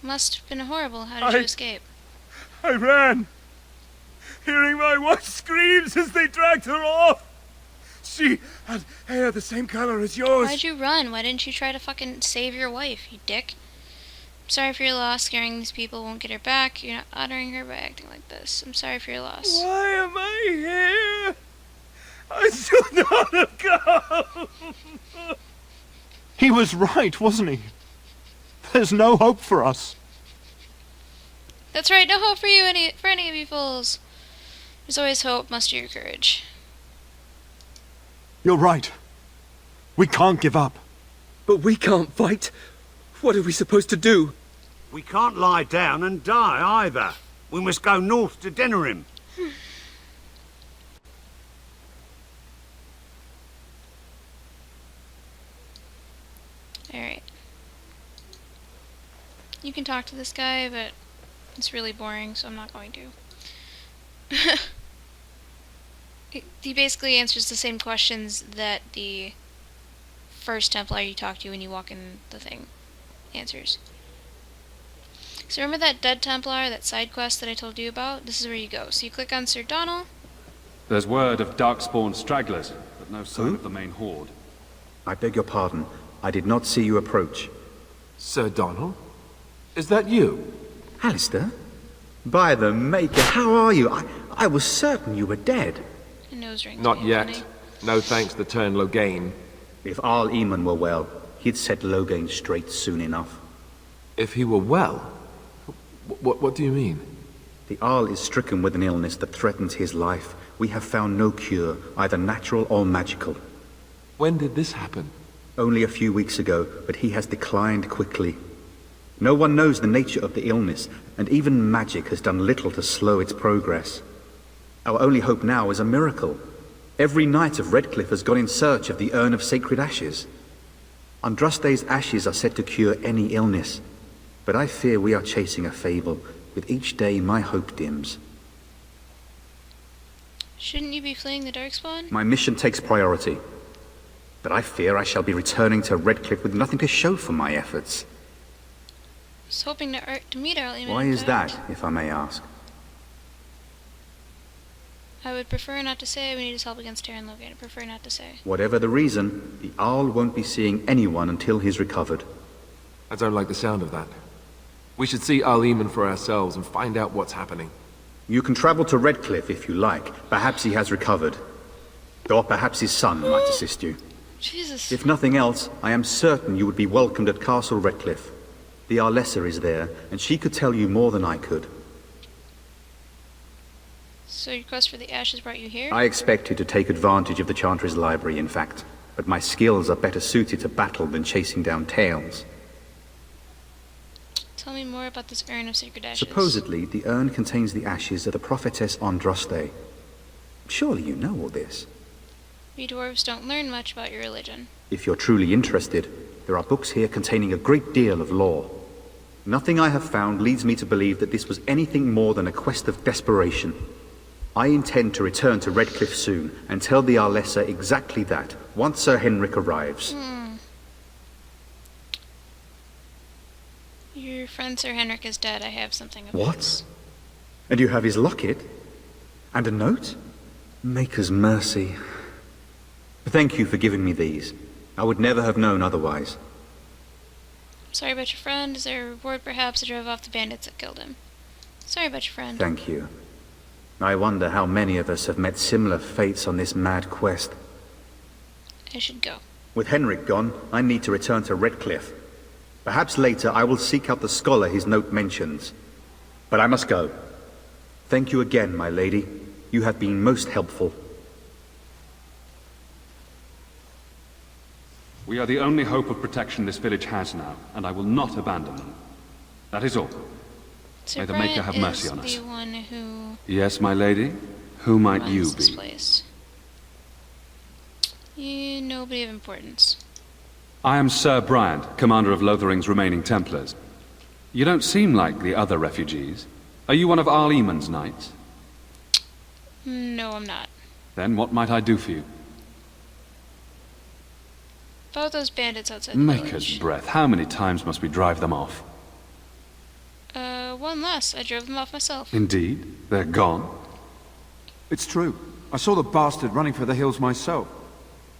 Must have been horrible. How did you escape? I ran, hearing my wife's screams as they dragged her off. She had hair the same color as yours. Why'd you run? Why didn't you try to fucking save your wife, you dick? I'm sorry for your loss. Scaring these people won't get her back. You're not honoring her by acting like this. I'm sorry for your loss. Why am I here? I should not have come. He was right, wasn't he? There's no hope for us. That's right. No hope for you, for any of you fools. There's always hope. Muster your courage. You're right. We can't give up. But we can't fight. What are we supposed to do? We can't lie down and die either. We must go north to Denerim. Alright. You can talk to this guy, but it's really boring, so I'm not going to. He basically answers the same questions that the first Templar you talk to when you walk in the thing answers. So remember that dead Templar, that side quest that I told you about? This is where you go. So you click on Sir Donald. There's word of Darkspawn stragglers, but no sign of the main horde. I beg your pardon. I did not see you approach. Sir Donald? Is that you? Alistair? By the Maker, how are you? I was certain you were dead. A nose ring. Not yet. No thanks to Turn Logain. If Arl Eamon were well, he'd set Logain straight soon enough. If he were well? What do you mean? The Arl is stricken with an illness that threatens his life. We have found no cure, either natural or magical. When did this happen? Only a few weeks ago, but he has declined quickly. No one knows the nature of the illness, and even magic has done little to slow its progress. Our only hope now is a miracle. Every knight of Redcliffe has gone in search of the Urn of Sacred Ashes. Andraste's ashes are said to cure any illness, but I fear we are chasing a fable. With each day, my hope dims. Shouldn't you be fleeing the Darkspawn? My mission takes priority, but I fear I shall be returning to Redcliffe with nothing to show for my efforts. I was hoping to meet Arlene. Why is that, if I may ask? I would prefer not to say. We need his help against Terran Logan. I prefer not to say. Whatever the reason, the Owl won't be seeing anyone until he's recovered. I don't like the sound of that. We should see Al-Eamon for ourselves and find out what's happening. You can travel to Redcliffe if you like. Perhaps he has recovered. Or perhaps his son might assist you. Jesus. If nothing else, I am certain you would be welcomed at Castle Redcliffe. The Arlessa is there, and she could tell you more than I could. So your quest for the ashes brought you here? I expected to take advantage of the Chantry's library, in fact. But my skills are better suited to battle than chasing down tales. Tell me more about this urn of sacred ashes. Supposedly, the urn contains the ashes of the prophetess Andraste. Surely you know all this. We dwarves don't learn much about your religion. If you're truly interested, there are books here containing a great deal of lore. Nothing I have found leads me to believe that this was anything more than a quest of desperation. I intend to return to Redcliffe soon and tell the Arlessa exactly that, once Sir Henrik arrives. Your friend Sir Henrik is dead. I have something of What? his. And you have his locket? And a note? Maker's mercy. Thank you for giving me these. I would never have known otherwise. Sorry about your friend. Is there a reward perhaps to drive off the bandits that killed him? Sorry about your friend. Thank you. I wonder how many of us have met similar fates on this mad quest. I should go. With Henrik gone, I need to return to Redcliffe. Perhaps later I will seek out the scholar his note mentions. But I must go. Thank you again, my lady. You have been most helpful. We are the only hope of protection this village has now, and I will not abandon them. That is all. So May the Maker have mercy on us. the one who Yes, my lady? Who might you runs this be? place. Nobody of importance. I am Sir Bryant, commander of Lothering's remaining Templars. You don't seem like the other refugees. Are you one of Arl Eamon's knights? No, I'm not. Then what might I do for you? About those bandits outside the Maker's village. breath, how many times must we drive them off? One less. I drove them off myself. Indeed? They're gone? It's true. I saw the bastard running for the hills myself.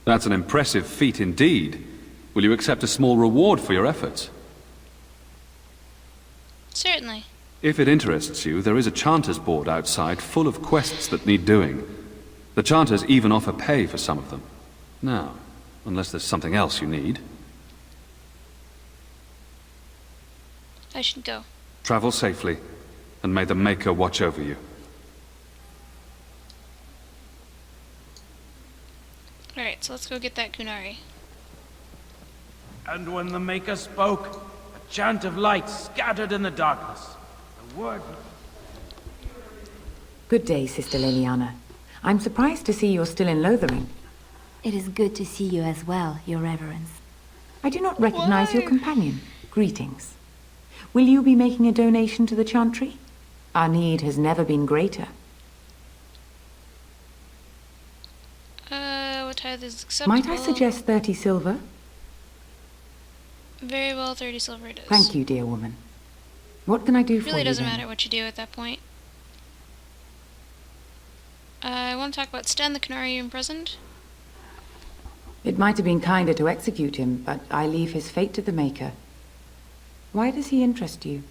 That's an impressive feat indeed. Will you accept a small reward for your efforts? Certainly. If it interests you, there is a Chanters board outside full of quests that need doing. The Chanters even offer pay for some of them. Now, unless there's something else you need. I should go. Travel safely, and may the Maker watch over you. Alright, so let's go get that Kunari. And when the Maker spoke, a chant of light scattered in the darkness. The word... Good day, Sister Leliana. I'm surprised to see you're still in Lothering. It is good to see you as well, Your Reverence. I do not recognize your companion. Greetings. Will you be making a donation to the Chantry? Our need has never been greater. What tithe is acceptable? Might I suggest 30 silver? Very well, 30 silver it is. Thank you, dear woman. What can I do It for really you doesn't then? matter what you do at that point. I want to talk about Sten, the Kunari you imprisoned. It might have been kinder to execute him, but I leave his fate to the Maker. Why does he interest you?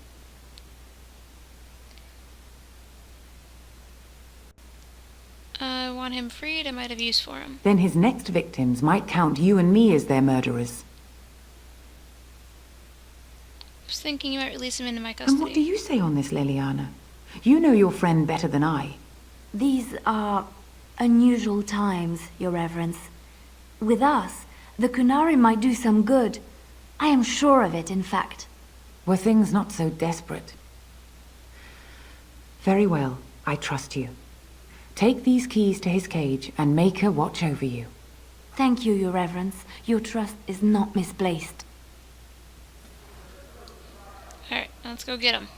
I want him freed. I might have use for him. Then his next victims might count you and me as their murderers. I was thinking you might release him into my And custody. what do you say on this, Leliana? You know your friend better than I. These are unusual times, Your Reverence. With us, the Kunari might do some good. I am sure of it, in fact. Were things not so desperate? Very well, I trust you. Take these keys to his cage and make her watch over you. Thank you, Your Reverence. Your trust is not misplaced. Alright, let's go get him.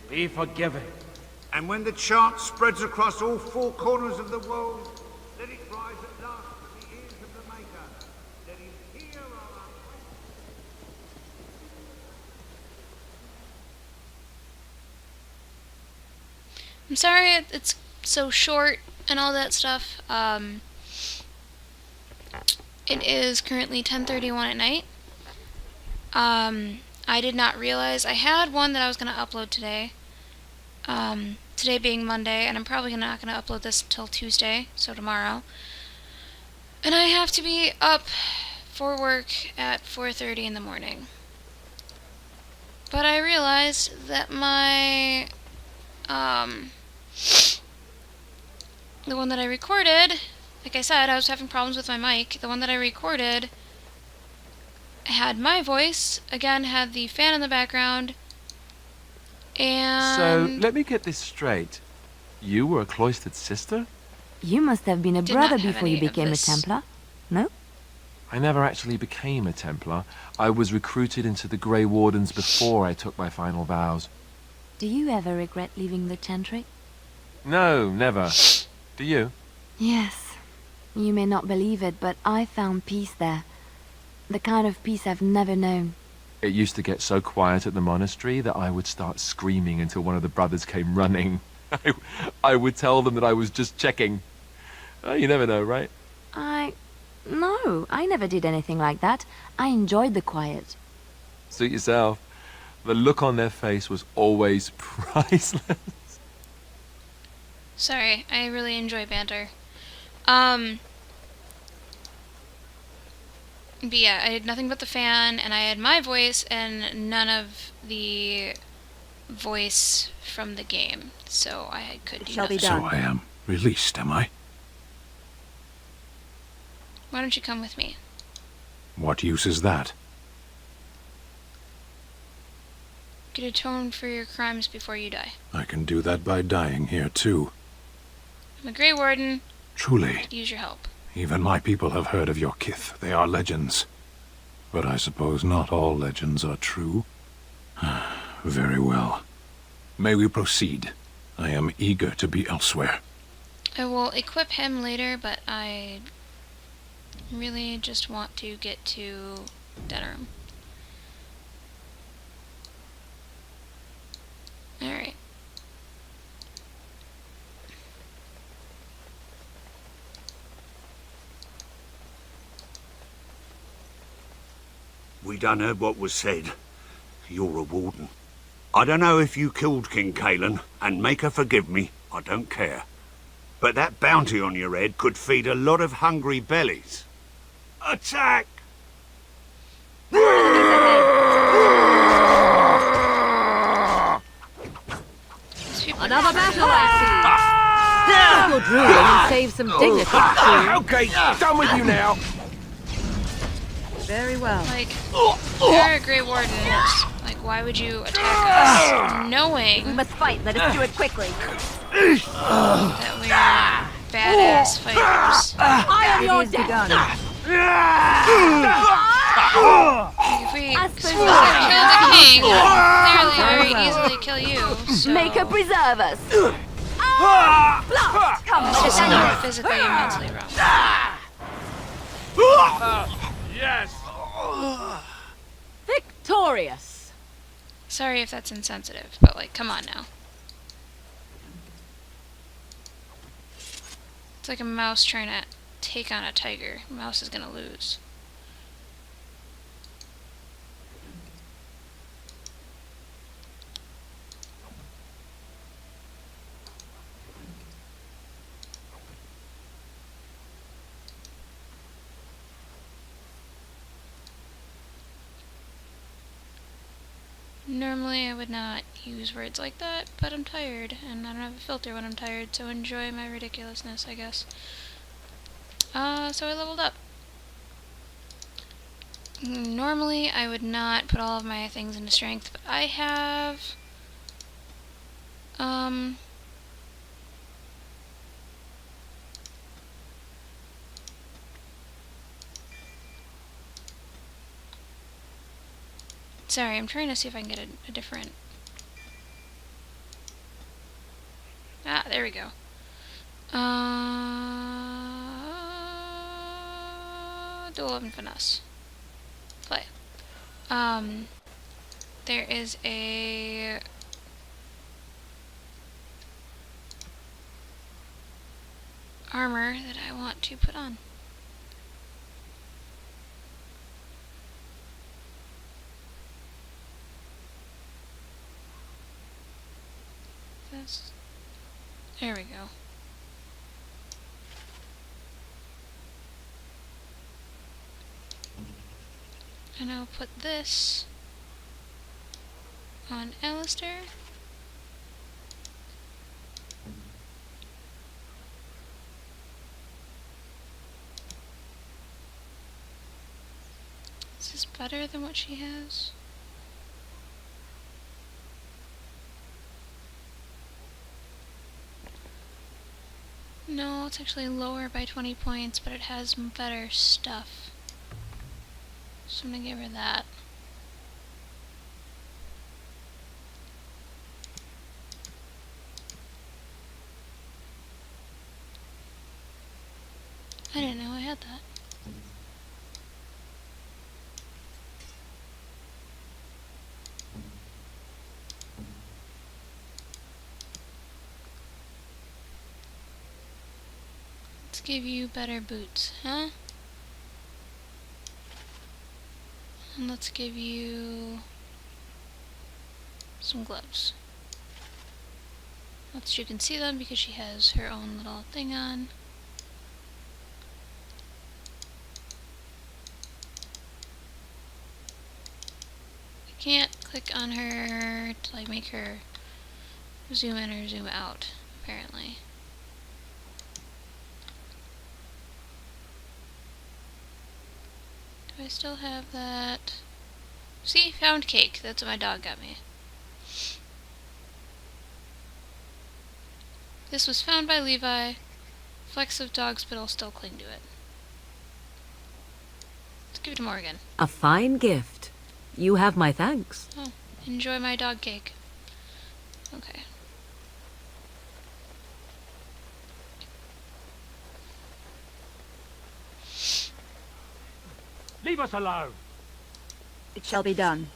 Be forgiven. And when the chant spreads across all four corners of the world, let it rise at last to the ears of the Maker. Let him hear our... I'm sorry it's so short and all that stuff. It is currently 10:31 at night. I did not realize I had one that I was going to upload today. Today being Monday, and I'm probably not going to upload this until Tuesday, so tomorrow. And I have to be up for work at 4:30 in the morning. But I realized that my the one that I recorded, like I said, I was having problems with my mic. The one that I recorded had my voice, again had the fan in the background, and... So, let me get this straight. You were a cloistered sister? You must have been a Did brother not have before you any of became a this. Templar, no? I never actually became a Templar. I was recruited into the Grey Wardens before I took my final vows. Do you ever regret leaving the Chantry? No, never. Do you? Yes. You may not believe it, but I found peace there. The kind of peace I've never known. It used to get so quiet at the monastery that I would start screaming until one of the brothers came running. I would tell them that I was just checking. You never know, right? No, I never did anything like that. I enjoyed the quiet. Suit yourself. The look on their face was always priceless. Sorry, I really enjoy banter. But yeah, I had nothing but the fan, and I had my voice, and none of the voice from the game, so I could do nothing. So I am released, am I? Why don't you come with me? What use is that? Get atone for your crimes before you die. I can do that by dying here, too. I'm a Grey Warden. Truly. I could use your help. Even my people have heard of your kith. They are legends. But I suppose not all legends are true. Very well. May we proceed? I am eager to be elsewhere. I will equip him later, but I really just want to get to Denerim. Alright. We done heard what was said. You're a warden. I don't know if you killed King Kalen, and make her forgive me, I don't care. But that bounty on your head could feed a lot of hungry bellies. Attack! Another battle, I see. You're drooling and save some dignity. Okay, done with you now. Very well. Like, you're a Grey Warden. Like, why would you attack us knowing We must fight. Let us do it quickly. that we're badass fighters? I am your done. Like, if we kill the king, we'll clearly very easily kill you. So Make her preserve us. Blast! Come, it's just not physically and mentally wrong. Yes. Victorious. Sorry if that's insensitive, but like, come on now. It's like a mouse trying to take on a tiger. Mouse is gonna lose. Normally I would not use words like that, but I'm tired, and I don't have a filter when I'm tired, so enjoy my ridiculousness, I guess. So I leveled up. Normally I would not put all of my things into strength, but I have... Sorry, I'm trying to see if I can get a different... Ah, there we go. Duel of Finesse. Play. There is a... armor that I want to put on. There we go. And I'll put this on Alistair. Is this better than what she has? No, it's actually lower by 20 points, but it has better stuff. So I'm gonna give her that. I didn't know I had that. give you better boots, huh? And let's give you some gloves. Not that you can see them because she has her own little thing on. I can't click on her to like make her zoom in or zoom out, apparently. Do I still have that? See? Found cake. That's what my dog got me. This was found by Levi. Flecks of dog spit will still cling to it. Let's give it to Morrigan. A fine gift. You have my thanks. Oh, enjoy my dog cake. Okay. Leave us alone. It shall be done.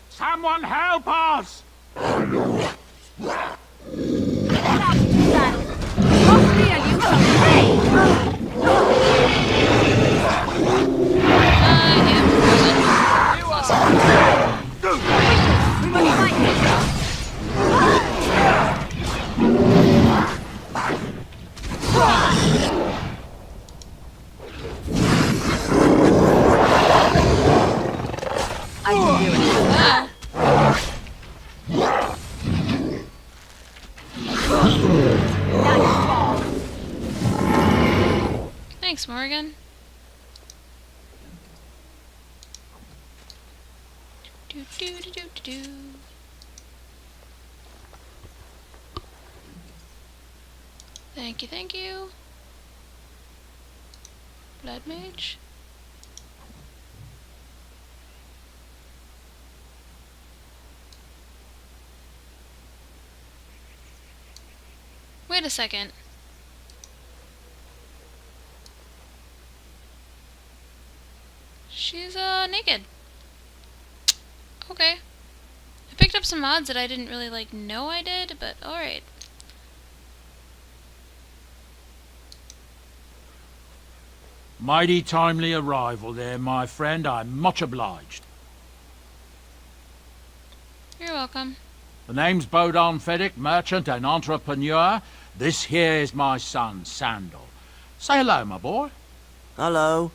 Someone help us! I can do it. Thanks, Morrigan. Do do do do do do. Thank you, thank you. Blood mage. Wait a second. She's naked. Okay. I picked up some mods that I didn't really like know I did, but alright. Mighty timely arrival there, my friend. I'm much obliged. You're welcome. The name's Bodon Feddick, merchant and entrepreneur. This here is my son, Sandal. Say hello, my boy. Hello.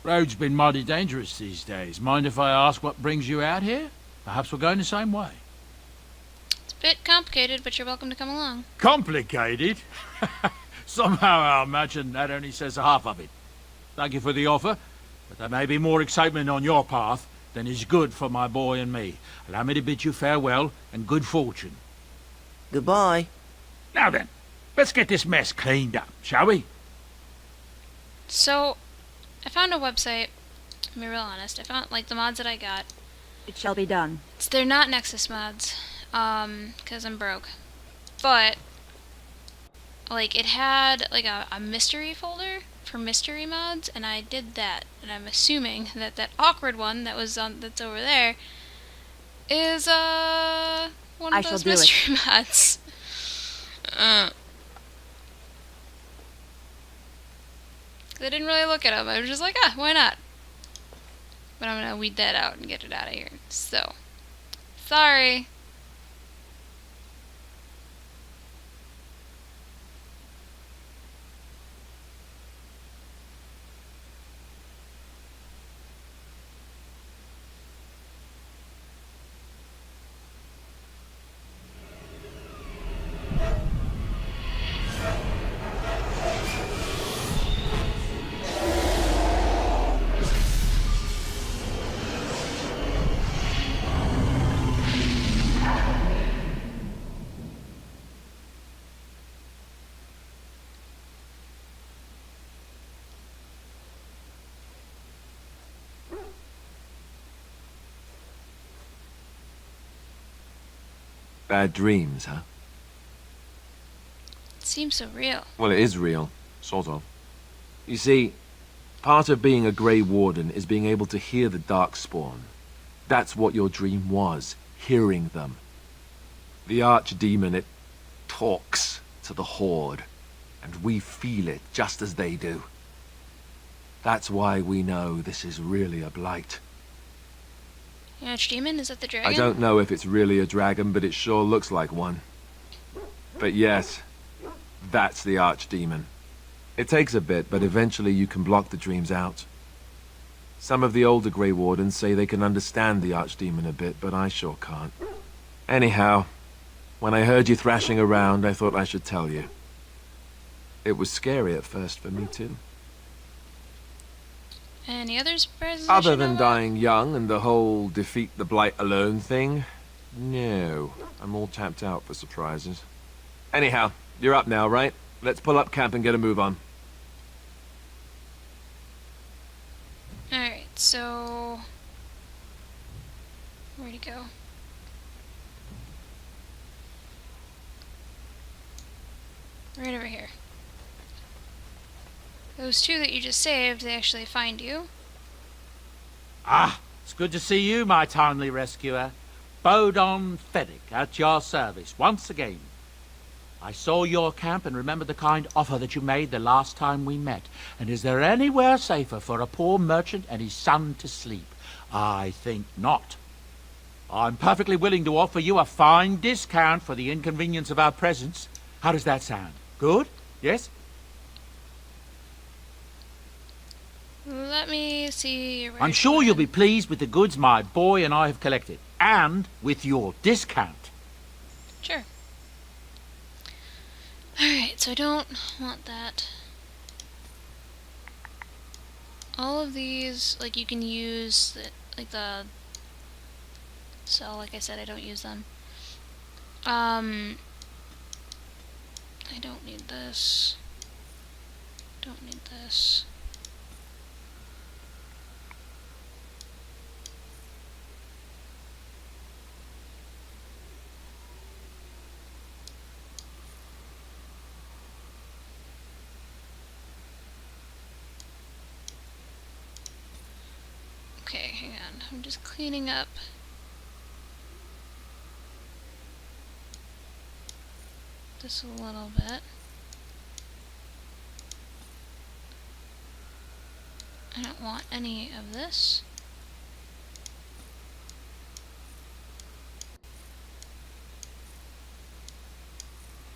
Road's been mighty dangerous these days. Mind if I ask what brings you out here? Perhaps we're going the same way. It's a bit complicated, but you're welcome to come along. Complicated? Somehow I imagine that only says half of it. Thank you for the offer, but there may be more excitement on your path than is good for my boy and me. Allow me to bid you farewell and good fortune. Goodbye. Now then, let's get this mess cleaned up, shall we? So, I found a website. To be real honest, I found like the mods that I got. It shall be done. They're not Nexus mods, because I'm broke. But like it had like a mystery folder for mystery mods, and I did that. And I'm assuming that that awkward one that was on that's over there is one of those mystery mods. I didn't really look at them. I was just like, why not? But I'm gonna weed that out and get it out of here. So, sorry. Bad dreams, huh? It seems so real. Well, it is real. Sort of. You see, part of being a Grey Warden is being able to hear the Darkspawn. That's what your dream was, hearing them. The Archdemon, it talks to the Horde. and we feel it just as they do. That's why we know this is really a blight. The Archdemon? Is that the dragon? I don't know if it's really a dragon, but it sure looks like one. But yes, that's the Archdemon. It takes a bit, but eventually you can block the dreams out. Some of the older Grey Wardens say they can understand the Archdemon a bit, but I sure can't. Anyhow, when I heard you thrashing around, I thought I should tell you. It was scary at first for me, too. Any other surprises? I Other should than know dying young and the whole defeat the Blight alone thing, no. I'm all tapped out for surprises. Anyhow, you're up now, right? Let's pull up camp and get a move on. Alright, so... where'd he go? Right over here. Those two that you just saved, they actually find you. Ah, it's good to see you, my timely rescuer. Bodon Feddick, at your service, once again. I saw your camp and remember the kind offer that you made the last time we met. And is there anywhere safer for a poor merchant and his son to sleep? I think not. I'm perfectly willing to offer you a fine discount for the inconvenience of our presence. How does that sound? Good? Yes? Let me see your... I'm sure you'll be pleased with the goods my boy and I have collected. And with your discount. Sure. Alright, so I don't want that. All of these, like, you can use, like, the... So, like I said, I don't use them. I don't need this. Don't need this. Okay, hang on. I'm just cleaning up. This a little bit. I don't want any of this.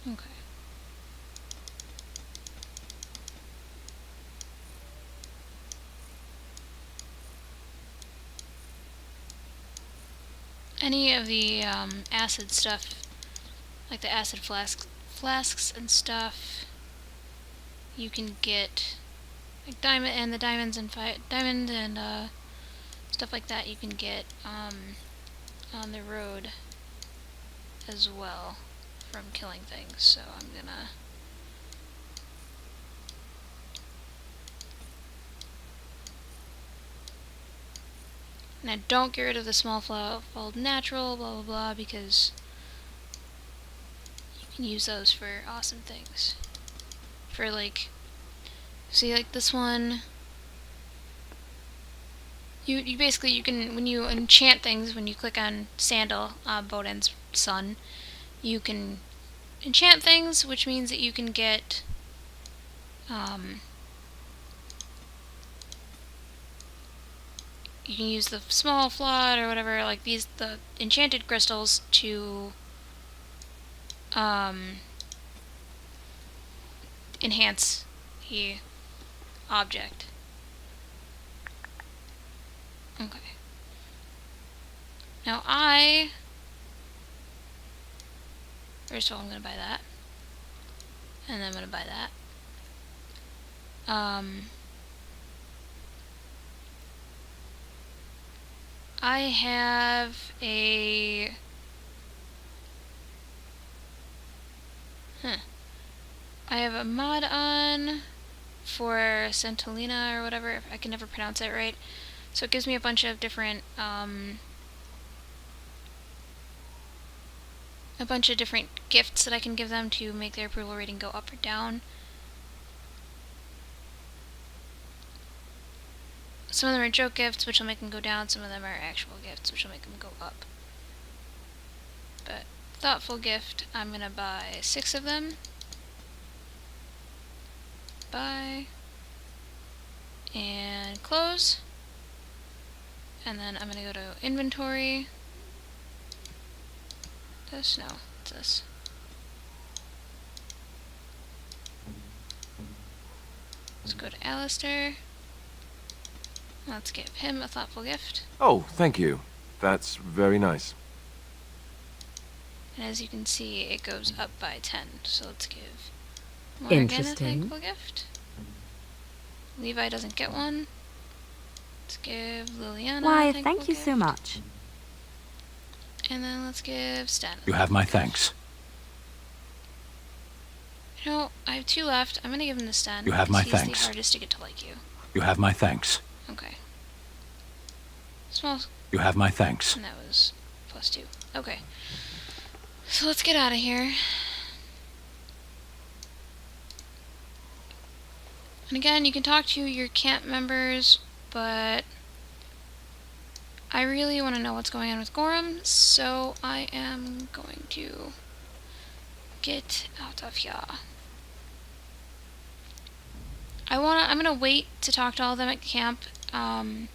Okay. Any of the acid stuff, like the acid flasks and stuff, you can get, like diamond and the diamonds and diamond and stuff like that. You can get on the road as well from killing things. So I'm gonna. Now don't get rid of the small fold natural, blah blah blah, because you can use those for awesome things. For like, see, like this one, you basically, you can, when you enchant things, when you click on Sandal, Bodin's son, you can enchant things, which means that you can get you can use the small flawed or whatever, like these, the enchanted crystals to enhance the object. Okay. Now first of all, I'm gonna buy that. And then I'm gonna buy that. I have a... I have a mod on for Centolina or whatever. I can never pronounce it right. So it gives me a bunch of different, gifts that I can give them to make their approval rating go up or down. Some of them are joke gifts, which will make them go down. Some of them are actual gifts, which will make them go up. But thoughtful gift, I'm gonna buy 6 of them. Buy. And close. And then I'm gonna go to inventory. This? No, it's this. Let's go to Alistair. Let's give him a thoughtful gift. Oh, thank you. That's very nice. And as you can see, it goes up by 10. So let's give Morrigan a Interesting. thankful gift. Levi doesn't get one. Let's give Liliana a Why, thankful thank you gift. so much. And then let's give Stan. You have my thanks. You know, I have 2 left. I'm gonna give him to Stan. You have my because he's thanks. the hardest to get to like you. You have my thanks. Okay. Small. You have my thanks. And that was +2. Okay. So let's get out of here. And again, you can talk to your camp members, but I really want to know what's going on with Gorham, so I am going to get out of here. I'm gonna wait to talk to all of them at camp,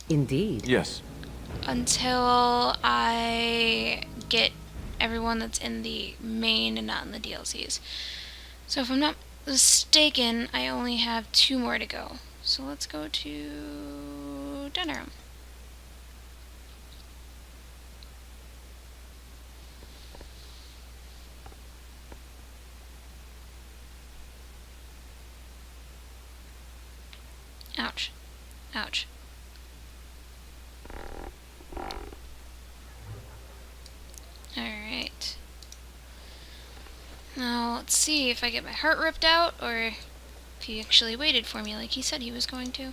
Indeed. Yes. until I get everyone that's in the main and not in the DLCs. So if I'm not mistaken, I only have 2 more to go. So let's go to Denerim. Ouch. Ouch. Alright. Now, let's see if I get my heart ripped out, or if he actually waited for me like he said he was going to.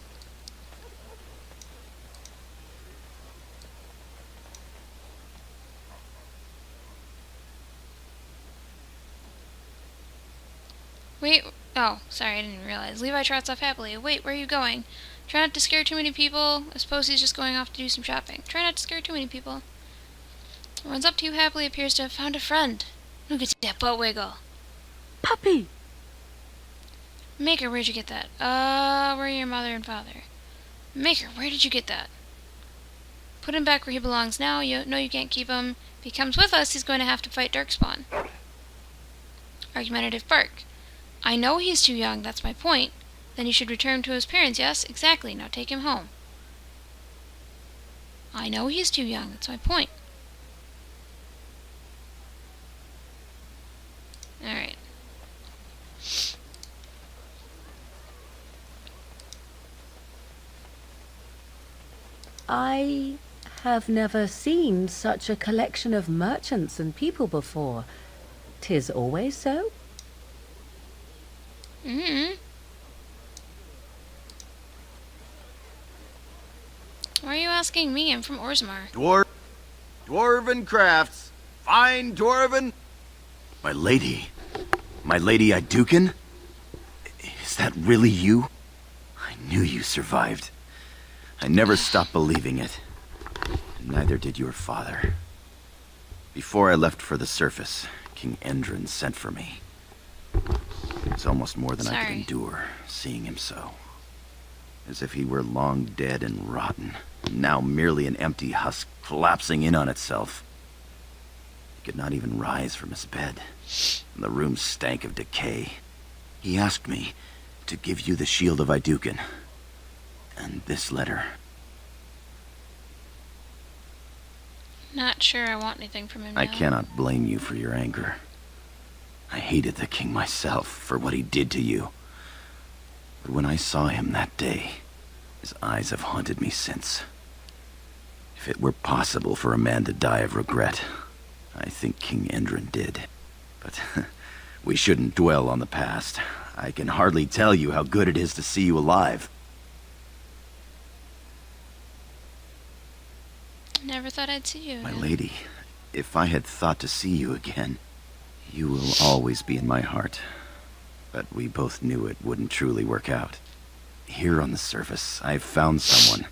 Wait, oh, sorry, I didn't realize. Levi trots off happily. Wait, where are you going? Try not to scare too many people. I suppose he's just going off to do some shopping. Try not to scare too many people. Runs up to you happily, appears to have found a friend. Look at that butt wiggle. Puppy! Maker, where'd you get that? Where are your mother and father? Maker, where did you get that? Put him back where he belongs now. You can't keep him. If he comes with us, he's going to have to fight Darkspawn. Argumentative bark. I know he's too young, that's my point. Then you should return to his parents, yes? Exactly, now take him home. I know he's too young, that's my point. Alright. I have never seen such a collection of merchants and people before. 'Tis always so? Mm-hmm. Why are you asking me? I'm from Orzammar. Dwarven crafts. Fine dwarven. My lady Aeducan? Is that really you? I knew you survived. I never stopped believing it. And neither did your father. Before I left for the surface, King Endron sent for me. It's almost more than I could endure, seeing him so. As if he were long dead and rotten, and now merely an empty husk collapsing in on itself. He could not even rise from his bed, and the room stank of decay. He asked me to give you the shield of Aeducan, and this letter. Not sure I want anything from him now. I cannot blame you for your anger. I hated the king myself for what he did to you. But when I saw him that day, his eyes have haunted me since. If it were possible for a man to die of regret, I think King Endron did. But we shouldn't dwell on the past. I can hardly tell you how good it is to see you alive. Never thought I'd see you My again. lady, if I had thought to see you again, you will always be in my heart. But we both knew it wouldn't truly work out. Here on the surface, I've found someone.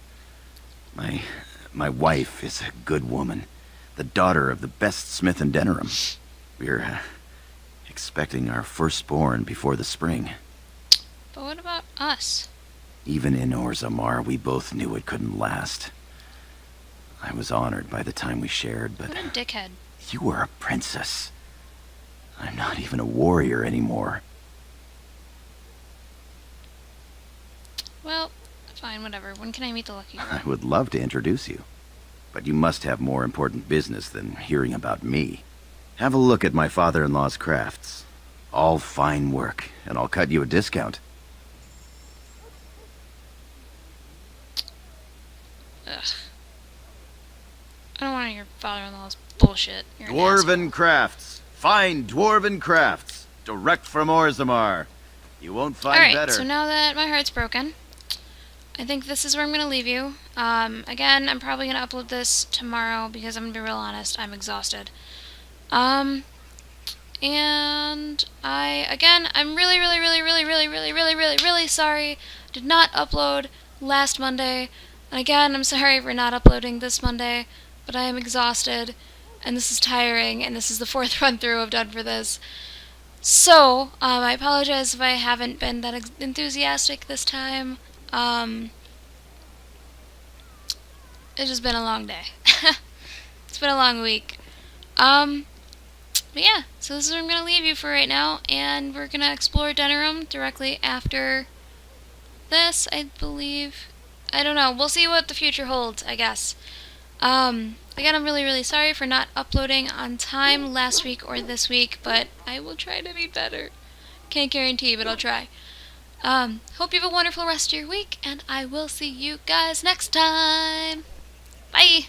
My wife is a good woman, the daughter of the best smith in Denerim. We're expecting our firstborn before the spring. But what about Us. Even in Orzammar, we both knew it couldn't last. I was honored by the time we shared, but What a dickhead. you were a princess. I'm not even a warrior anymore. Well, fine, whatever. When can I meet the lucky girl? I would love to introduce you, but you must have more important business than hearing about me. Have a look at my father-in-law's crafts. All fine work, and I'll cut you a discount. Ugh. I don't want your father-in-law's bullshit. You're an Dwarven crafts. Fine dwarven crafts. Direct from Orzammar. You won't find Alright, better. so now that my heart's broken, I think this is where I'm going to leave you. Again, I'm probably going to upload this tomorrow because I'm going to be real honest, I'm exhausted. And I'm really sorry. Did not upload last Monday. And again, I'm sorry for not uploading this Monday, but I am exhausted, and this is tiring, and this is the 4th run through I've done for this. So, I apologize if I haven't been that enthusiastic this time. It's just been a long day. It's been a long week. But yeah, so this is where I'm going to leave you for right now, and we're going to explore Denerim directly after this, I believe. I don't know. We'll see what the future holds, I guess. Again, I'm really sorry for not uploading on time last week or this week, but I will try to be better. Can't guarantee, but I'll try. Hope you have a wonderful rest of your week, and I will see you guys next time. Bye!